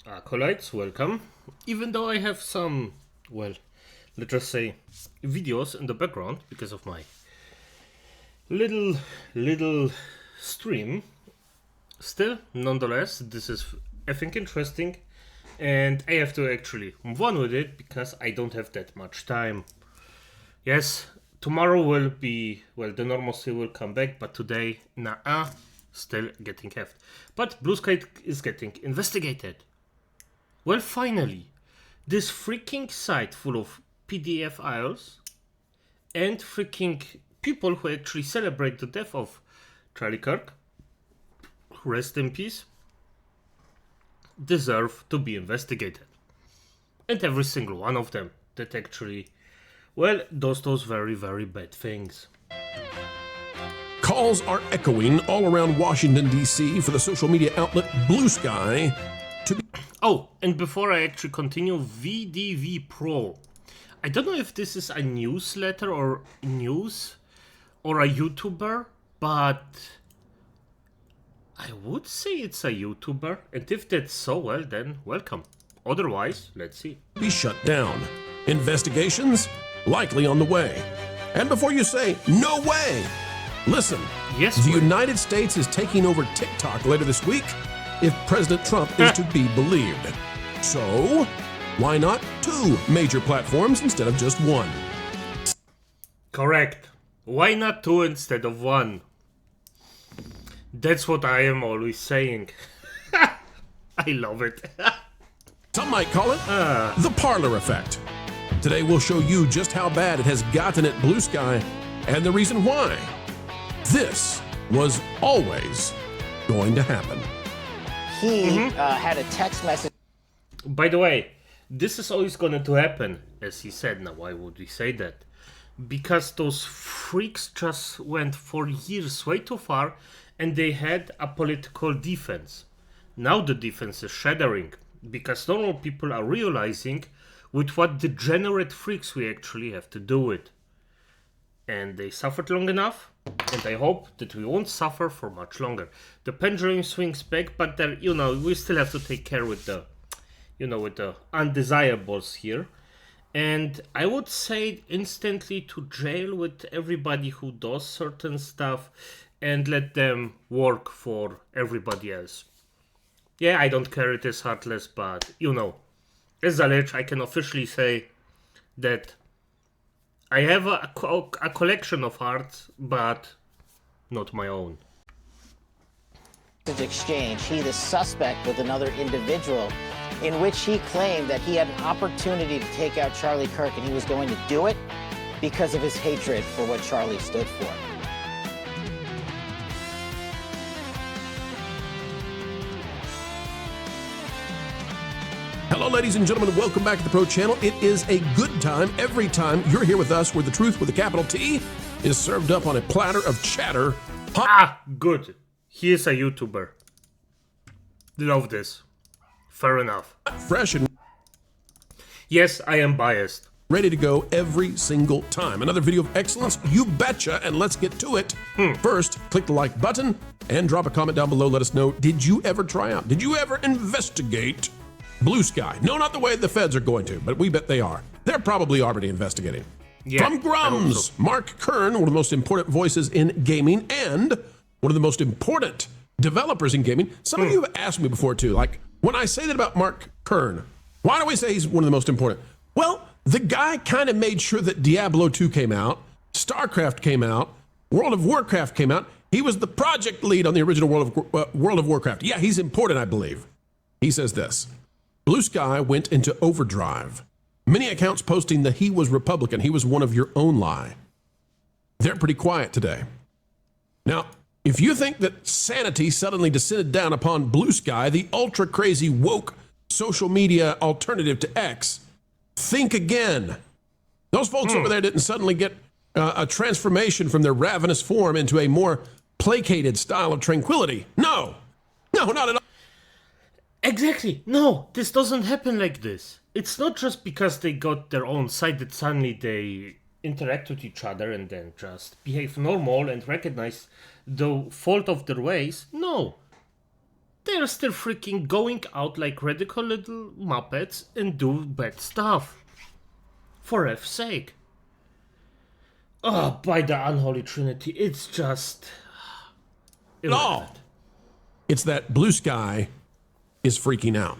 Acolytes, welcome. Even though I have some, let's just say, videos in the background because of my little stream, still, nonetheless, this is, I think, interesting, and I have to actually move on with it because I don't have that much time. Yes, tomorrow will be, the normalcy will come back, but today, still getting heft. But Bluesky is getting investigated. Well, finally, this freaking site full of PDF files and freaking people who actually celebrate the death of Charlie Kirk, rest in peace, deserve to be investigated. And every single one of them that actually, does those very, very bad things. Calls are echoing all around Washington, D.C. for the social media outlet Bluesky to be... Oh, and before I actually continue, VDV Pro. I don't know if this is a newsletter or news or a YouTuber, but I would say it's a YouTuber. And if that's so, well, then welcome. Otherwise, let's see. Be shut down. Investigations likely on the way. And before you say, no way, listen. Yes, the United States is taking over TikTok later this week if President Trump is to be believed. So, why not 2 major platforms instead of just 1? Correct. Why not 2 instead of 1? That's what I am always saying. I love it. Some might call it the parlor effect. Today we'll show you just how bad it has gotten at Bluesky and the reason why. This was always going to happen. He had a text message. By the way, this is always going to happen, as he said. Now, why would we say that? Because those freaks just went for years way too far, and they had a political defense. Now the defense is shattering, because normal people are realizing with what degenerate freaks we actually have to do with. And they suffered long enough, and I hope that we won't suffer for much longer. The pendulum swings back, but there, we still have to take care with the, with the undesirables here. And I would say instantly to jail with everybody who does certain stuff and let them work for everybody else. Yeah, I don't care, it is heartless, but, as a Lich, I can officially say that I have a collection of hearts, but not my own. Exchange, he the suspect with another individual, in which he claimed that he had an opportunity to take out Charlie Kirk and he was going to do it because of his hatred for what Charlie stood for. Hello, ladies and gentlemen. Welcome back to the Pro Channel. It is a good time every time you're here with us, where the truth with a capital T is served up on a platter of chatter. Good. He is a YouTuber. Love this. Fair enough. Fresh and yes, I am biased. Ready to go every single time. Another video of excellence, you betcha, and let's get to it. First, click the like button and drop a comment down below. Let us know, did you ever try out? Did you ever investigate Bluesky? No, not the way the feds are going to, but we bet they are. They're probably already investigating. Yeah, from Grums, Mark Kern, one of the most important voices in gaming and one of the most important developers in gaming. Some of you have asked me before too, like, when I say that about Mark Kern, why do we say he's one of the most important? Well, the guy kind of made sure that Diablo 2 came out, StarCraft came out, World of Warcraft came out. He was the project lead on the original World of Warcraft. Yeah, he's important, I believe. He says this: Bluesky went into overdrive. Many accounts posting that he was Republican. He was one of your own lie. They're pretty quiet today. Now, if you think that sanity suddenly descended down upon Bluesky, the ultra crazy woke social media alternative to X, think again. Those folks over there didn't suddenly get a transformation from their ravenous form into a more placated style of tranquility. No, not at all. Exactly. No, this doesn't happen like this. It's not just because they got their own side that suddenly they interact with each other and then just behave normal and recognize the fault of their ways. No. they're still freaking going out like radical little muppets and do bad stuff. For F's sake. Oh, by the unholy trinity, it's just... No. It's that Bluesky is freaking out.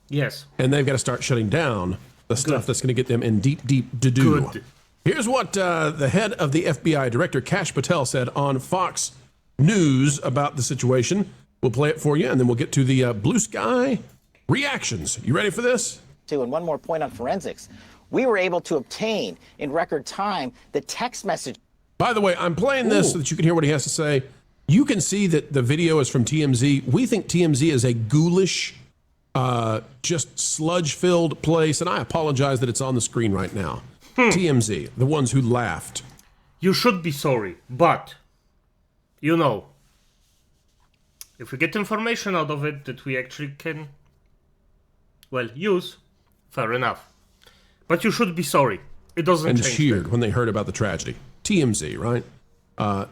Yes. And they've got to start shutting down the stuff that's going to get them in deep, deep doo-doo. Good. Here's what the head of the FBI, Director Kash Patel, said on Fox News about the situation. We'll play it for you, and then we'll get to the Bluesky reactions. You ready for this? And one more point on forensics. We were able to obtain, in record time, the text message. By the way, I'm playing this so that you can hear what he has to say. You can see that the video is from TMZ. We think TMZ is a ghoulish, just sludge-filled place, and I apologize that it's on the screen right now. TMZ, the ones who laughed. You should be sorry, but, you know, if we get information out of it that we actually can, well, use, fair enough. But you should be sorry. It doesn't and change. Cheered when they heard about the tragedy. TMZ, right?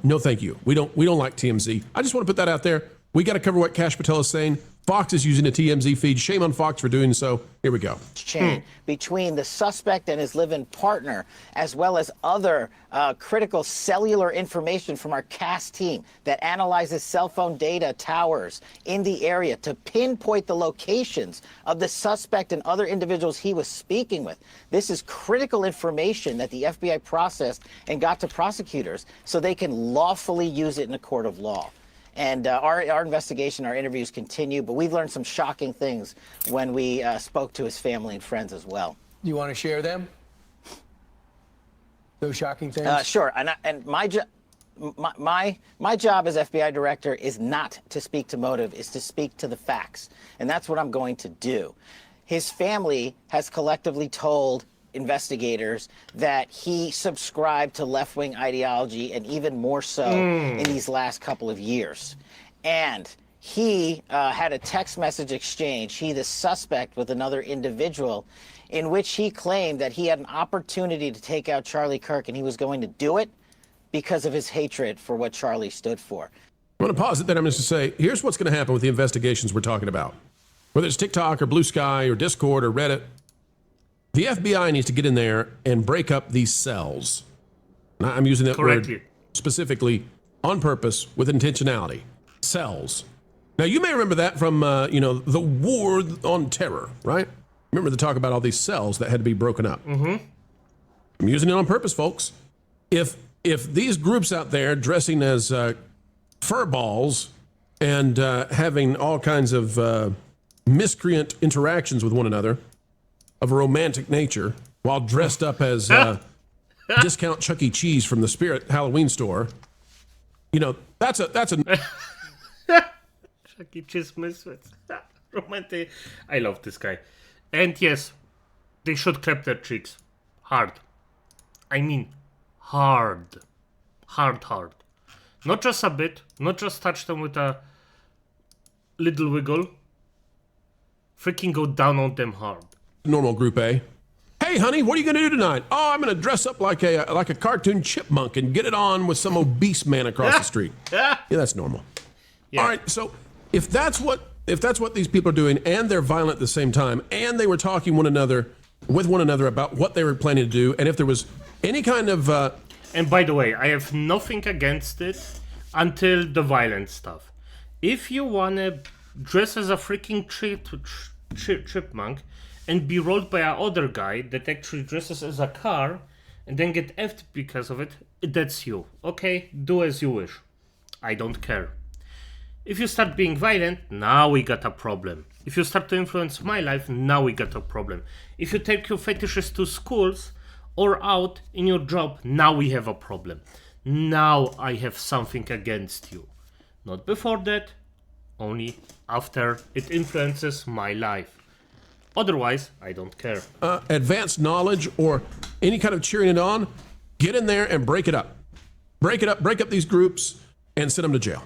No, thank you. We don't like TMZ. I just want to put that out there. We got to cover what Kash Patel is saying. Fox is using a TMZ feed. Shame on Fox for doing so. Here we go. Chain between the suspect and his live-in partner, as well as other critical cellular information from our CAS team that analyzes cell phone data towers in the area to pinpoint the locations of the suspect and other individuals he was speaking with. This is critical information that the FBI processed and got to prosecutors so they can lawfully use it in a court of law. And our investigation, our interviews continue, but we've learned some shocking things when we spoke to his family and friends as well. You want to share them? Those shocking things? Sure. And my job as FBI director is not to speak to motive, is to speak to the facts. And that's what I'm going to do. His family has collectively told investigators that he subscribed to left-wing ideology, and even more so in these last couple of years. And he had a text message exchange, he the suspect, with another individual, in which he claimed that he had an opportunity to take out Charlie Kirk, and he was going to do it because of his hatred for what Charlie stood for. I'm going to pause it then. I'm just going to say, here's what's going to happen with the investigations we're talking about. Whether it's TikTok or Bluesky or Discord or Reddit, the FBI needs to get in there and break up these cells. Now, I'm using that word specifically on purpose with intentionality. Cells. Now, you may remember that from, the war on terror, right? Remember the talk about all these cells that had to be broken up. I'm using it on purpose, folks. If these groups out there dressing as fur balls and having all kinds of miscreant interactions with one another of a romantic nature while dressed up as discount Chuck E. Cheese from the Spirit Halloween store, that's a Chuck E. Cheese misfits. Romantic. I love this guy. And yes, they should clap their cheeks. Hard. I mean, hard. Hard. Not just a bit. Not just touch them with a little wiggle. Freaking go down on them hard. normal group A. Hey, honey, what are you going to do tonight? Oh, I'm going to dress up like a cartoon chipmunk and get it on with some obese man across the street. Yeah, that's normal. Yeah. All right, so if that's what these people are doing, and they're violent at the same time, and they were talking with one another about what they were planning to do, and if there was any kind of and by the way, I have nothing against it until the violent stuff. If you wanna dress as a freaking chipmunk and be rolled by a other guy that actually dresses as a car and then get effed because of it, that's you. Okay, do as you wish. I don't care. If you start being violent, now we got a problem. If you start to influence my life, now we got a problem. If you take your fetishes to schools or out in your job, now we have a problem. Now I have something against you. Not before that, only after it influences my life. Otherwise, I don't care. Advanced knowledge or any kind of cheering it on, get in there and break it up. Break it up, break up these groups, and send them to jail.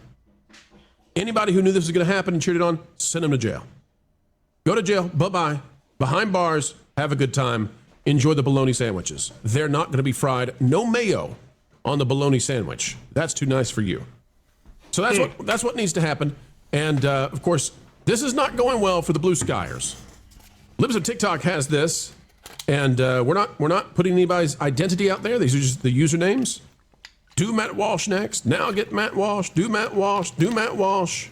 Anybody who knew this was going to happen and cheered it on, send them to jail. Go to jail, bye-bye, behind bars, have a good time, enjoy the bologna sandwiches. They're not going to be fried, no mayo on the bologna sandwich. That's too nice for you. So that's what needs to happen. And, of course, This is not going well for the Blue Skyers. Libs of TikTok has this, and we're not putting anybody's identity out there. These are just the usernames. Do Matt Walsh next. Now get Matt Walsh. Do Matt Walsh. Do Matt Walsh.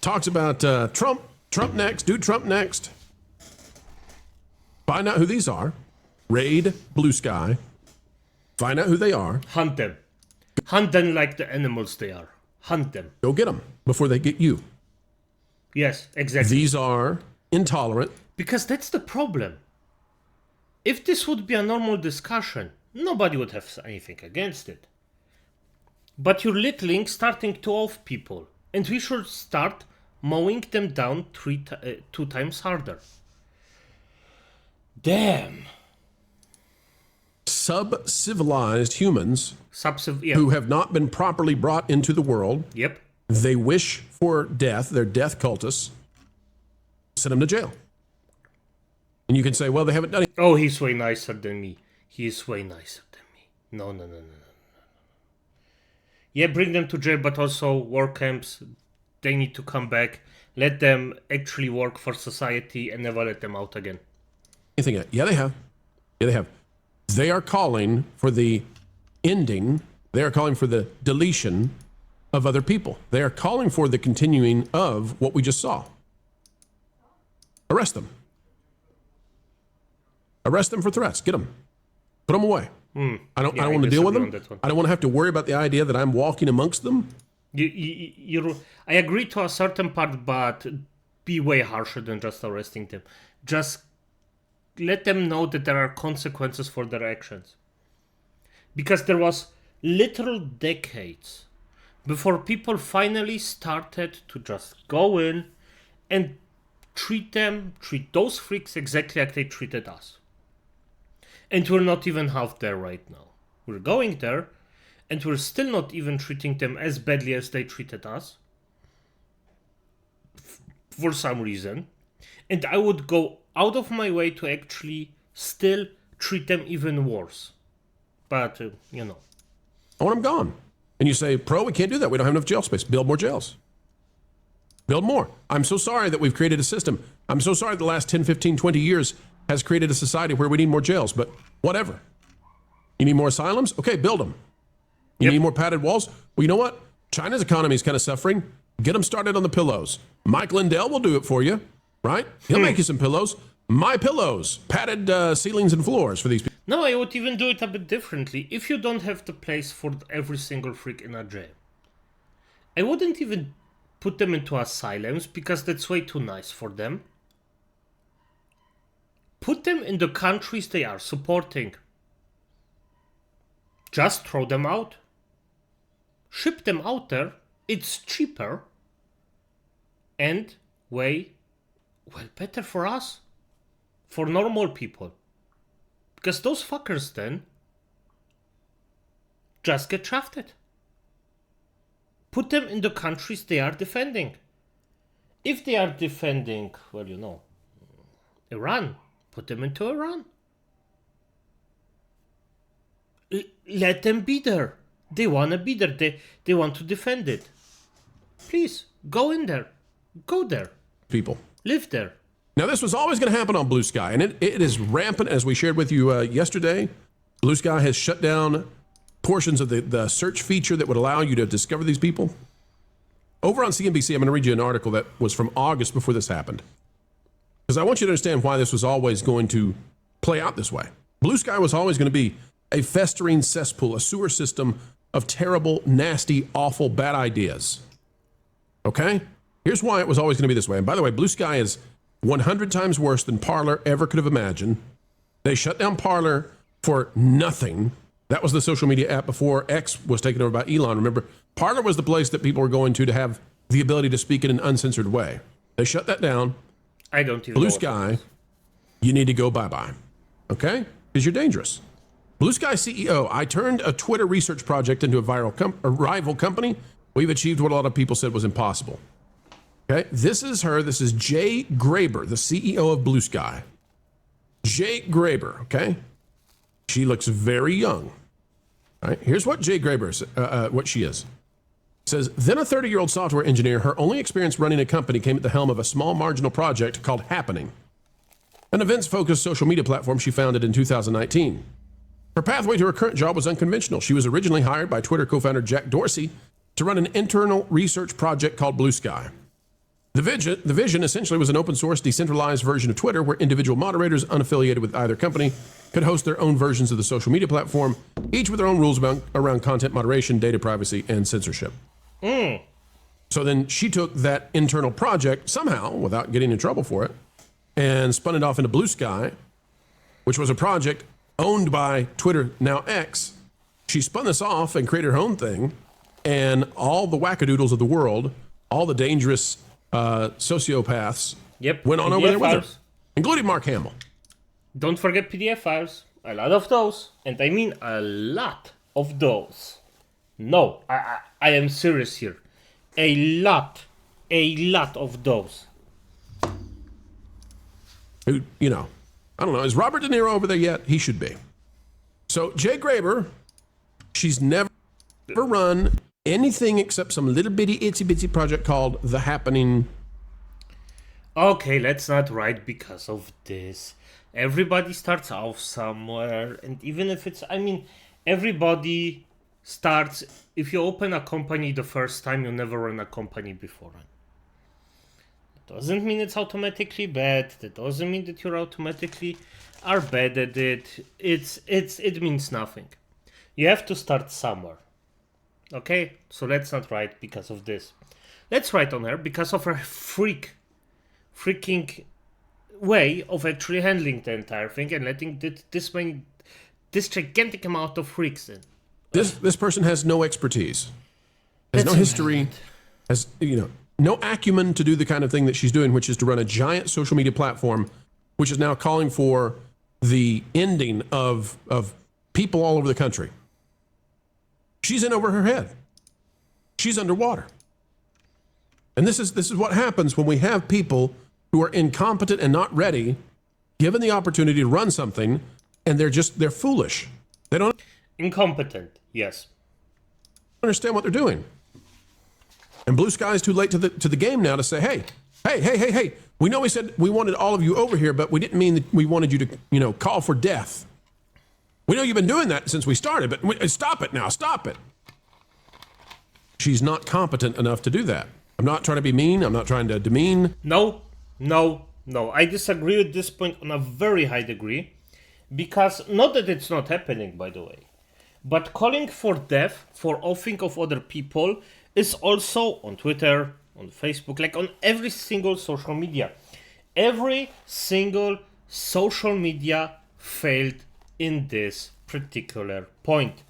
Talks about Trump. Trump next. Do Trump next. Find out who these are. Raid Blue Sky. Find out who they are. Hunt them. Hunt them like the animals they are. Hunt them. Go get them before they get you. Yes, exactly. These are intolerant. Because that's the problem. If this would be a normal discussion, nobody would have anything against it. But you're littling, starting to off people. And we should start mowing them down 2 times harder. Damn. Sub-civilized humans Yeah. who have not been properly brought into the world. Yep. They wish for death. They're death cultists. Send them to jail. And you can say, well, they haven't done it. Oh, he's way nicer than me. He's way nicer than me. No. Yeah, bring them to jail, but also work camps. They need to come back. Let them actually work for society and never let them out again. Anything yet? Yeah, they have. They are calling for the ending. They are calling for the deletion of other people. They are calling for the continuing of what we just saw. Arrest them. Arrest them for threats. Get them. Put them away. I don't want to deal with them. I don't want to have to worry about the idea that I'm walking amongst them. I agree to a certain part, but be way harsher than just arresting them. Just let them know that there are consequences for their actions. Because there was literal decades before people finally started to just go in and treat those freaks exactly like they treated us. And we're not even half there right now. We're going there, and we're still not even treating them as badly as they treated us. For some reason. And I would go out of my way to actually still treat them even worse. But, I want them gone. And you say, we can't do that. We don't have enough jail space. Build more jails. Build more. I'm so sorry that we've created a system. I'm so sorry the last 10, 15, 20 years has created a society where we need more jails, but whatever. You need more asylums? Okay, build them. You need more padded walls? Well, you know what? China's economy is kind of suffering. Get them started on the pillows. Mike Lindell will do it for you, right? He'll make you some pillows. My pillows. Padded ceilings and floors for these people. No, I would even do it a bit differently. If you don't have the place for every single freak in a jail, I wouldn't even put them into asylums because that's way too nice for them. Put them in the countries they are supporting. Just throw them out. Ship them out there. It's cheaper. And way, better for us. For normal people. Because those fuckers then just get shafted. Put them in the countries they are defending. If they are defending, Iran, put them into Iran. Let them be there. They want to be there. They want to defend it. Please, go in there. Go there. People. Live there. Now, this was always going to happen on Blue Sky, and it is rampant, as we shared with you yesterday. Blue Sky has shut down portions of the search feature that would allow you to discover these people. Over on CNBC, I'm going to read you an article that was from August before this happened. Because I want you to understand why this was always going to play out this way. Blue Sky was always going to be a festering cesspool, a sewer system of terrible, nasty, awful, bad ideas. Okay? Here's why it was always going to be this way. And by the way, Blue Sky is 100 times worse than Parler ever could have imagined. They shut down Parler for nothing. That was the social media app before X was taken over by Elon. Remember, Parler was the place that people were going to have the ability to speak in an uncensored way. They shut that down. I don't even Blue know Sky, you need to go bye-bye. Okay? Because you're dangerous. Blue Sky CEO, I turned a Twitter research project into a rival company. We've achieved what a lot of people said was impossible. Okay? This is her. This is Jay Graber, the CEO of Blue Sky. Jay Graber, okay? She looks very young. All right? Here's what Jay Graber, what she is. Says, then a 30-year-old software engineer, her only experience running a company came at the helm of a small marginal project called Happening, an events-focused social media platform she founded in 2019. Her pathway to her current job was unconventional. She was originally hired by Twitter co-founder Jack Dorsey to run an internal research project called Bluesky. The vision essentially was an open-source, decentralized version of Twitter where individual moderators unaffiliated with either company could host their own versions of the social media platform, each with their own rules around content moderation, data privacy, and censorship. So then she took that internal project somehow, without getting in trouble for it, and spun it off into Bluesky, which was a project owned by Twitter, now X. She spun this off and created her own thing, and all the wackadoodles of the world, all the dangerous sociopaths, went on over there with her, including Mark Hamill. Don't forget PDF files. A lot of those. And I mean a lot of those. No, I am serious here. A lot of those. Who, you know, I don't know. Is Robert De Niro over there yet? He should be. So Jay Graber, she's never run anything except some little bitty itsy bitsy project called The Happening. Okay, let's not write because of this. Everybody starts off somewhere, and even if it's, I mean, everybody starts, if you open a company the first time, you never run a company before. That doesn't mean it's automatically bad. That doesn't mean that you're automatically are bad at it. It means nothing. You have to start somewhere. Okay, so let's not write because of this. Let's write on her because of her freaking way of actually handling the entire thing and letting this gigantic amount of freaks in. This person has no expertise, has no history, has no acumen to do the kind of thing that she's doing, which is to run a giant social media platform, which is now calling for the ending of people all over the country. She's in over her head. She's underwater. And this is what happens when we have people who are incompetent and not ready, given the opportunity to run something, and they're foolish. They don't incompetent, yes. Understand what they're doing. And Bluesky is too late to the game now to say, hey, we know we said we wanted all of you over here, but we didn't mean that we wanted you to, call for death. We know you've been doing that since we started, but stop it now, stop it. She's not competent enough to do that. I'm not trying to be mean. I'm not trying to demean. No. I disagree at this point on a very high degree. Because, not that it's not happening, by the way, but calling for death, for offing of other people, is also on Twitter, on Facebook, like on every single social media. Every single social media failed in this particular point.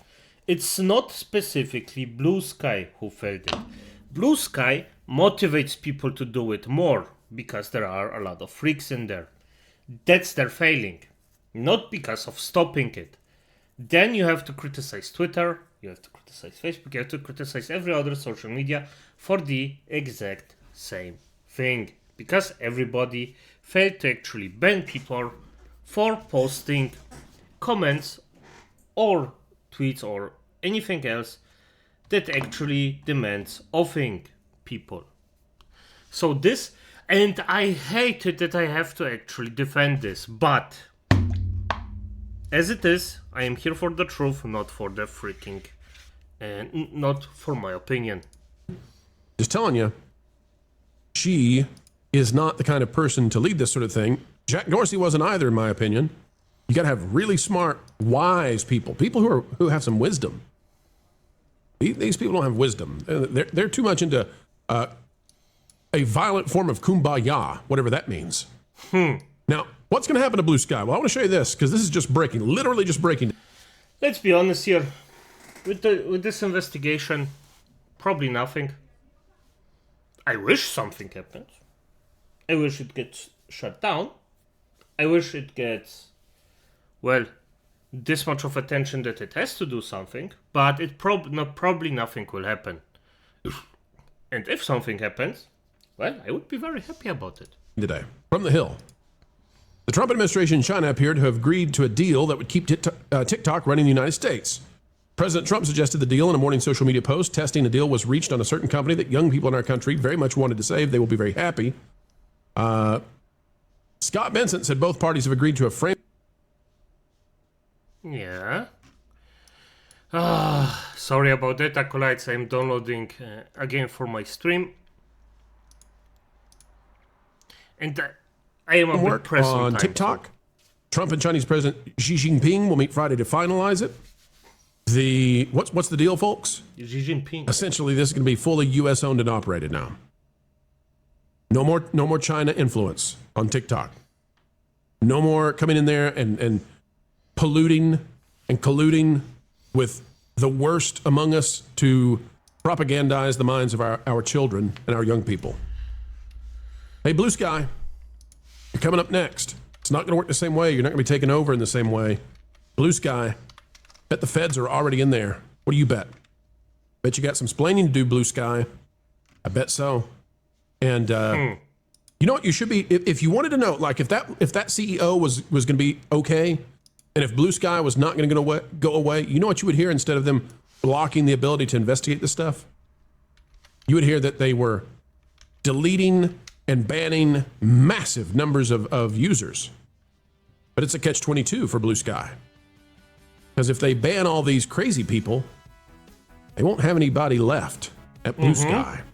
It's not specifically Bluesky who failed it. Bluesky motivates people to do it more because there are a lot of freaks in there. That's their failing, not because of stopping it. Then you have to criticize Twitter, you have to criticize Facebook, you have to criticize every other social media for the exact same thing. Because everybody failed to actually ban people for posting comments or tweets or anything else that actually demands offing people. So this, and I hate it that I have to actually defend this, but as it is, I am here for the truth, not for the freaking, and not for my opinion. Just telling you, she is not the kind of person to lead this sort of thing. Jack Dorsey wasn't either, in my opinion. You got to have really smart, wise people who have some wisdom. These people don't have wisdom. They're too much into a violent form of kumbaya, whatever that means. Now, what's going to happen to Bluesky? Well, I want to show you this because this is just breaking, literally just breaking. Let's be honest here. With this investigation, probably nothing. I wish something happens. I wish it gets shut down. I wish it gets, well, this much of attention that it has to do something, but it probably nothing will happen. And if something happens, well, I would be very happy about it. Today, from the Hill. The Trump administration in China appeared to have agreed to a deal that would keep TikTok running in the United States. President Trump suggested the deal in a morning social media post. Testing the deal was reached on a certain company that young people in our country very much wanted to save. They will be very happy. Scott Benson said both parties have agreed to a frame. Yeah. Sorry about that, acolytes. I'm downloading again for my stream. And I am a bit pressed on time, TikTok. so. Trump and Chinese President Xi Jinping will meet Friday to finalize it. What's the deal, folks? Xi Jinping. Essentially, this is going to be fully U.S. owned and operated now. No more China influence on TikTok. No more coming in there and polluting and colluding with the worst among us to propagandize the minds of our children and our young people. Hey, Bluesky, you're coming up next. It's not going to work the same way. You're not going to be taken over in the same way. Bluesky, bet the feds are already in there. What do you bet? Bet you got some splaining to do, Bluesky. I bet so. And you know what? You should be, if you wanted to know, like if that CEO was going to be okay, and if Bluesky was not going to go away, you know what you would hear instead of them blocking the ability to investigate this stuff? You would hear that they were deleting and banning massive numbers of users. But it's a catch-22 for Bluesky. Because if they ban all these crazy people, they won't have anybody left at Bluesky. At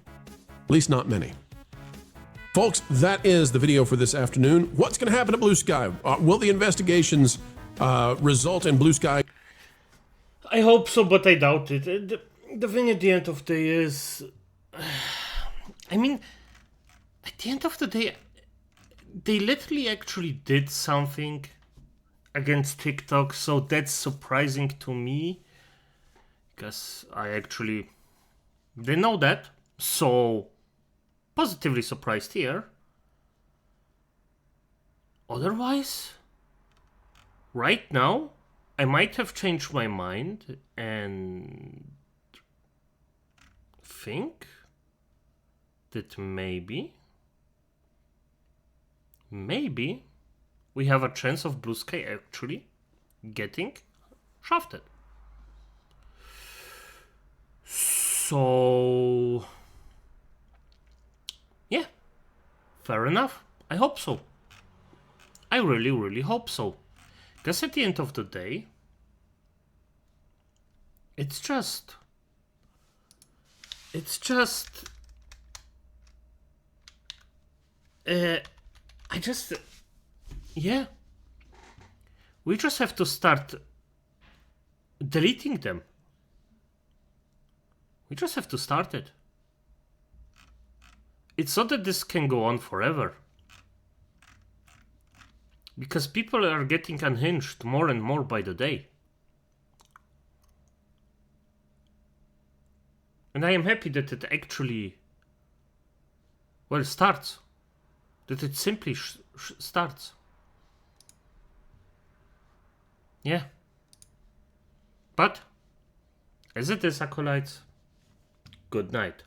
least not many. Folks, that is the video for this afternoon. What's going to happen at Bluesky? Will the investigations result in Bluesky? I hope so, but I doubt it. The thing at the end of the day is... I mean, at the end of the day, they literally actually did something against TikTok, so that's surprising to me. Because I actually didn't know that. So, positively surprised here. Otherwise, right now, I might have changed my mind and think that maybe we have a chance of Bluesky actually getting shafted. So, yeah, fair enough. I hope so. I really, really hope so. Because at the end of the day, it's just, yeah. We just have to start deleting them. We just have to start it. It's not that this can go on forever. Because people are getting unhinged more and more by the day. And I am happy that it actually, well, starts. That it simply starts. Yeah. But, as it is, acolytes, good night.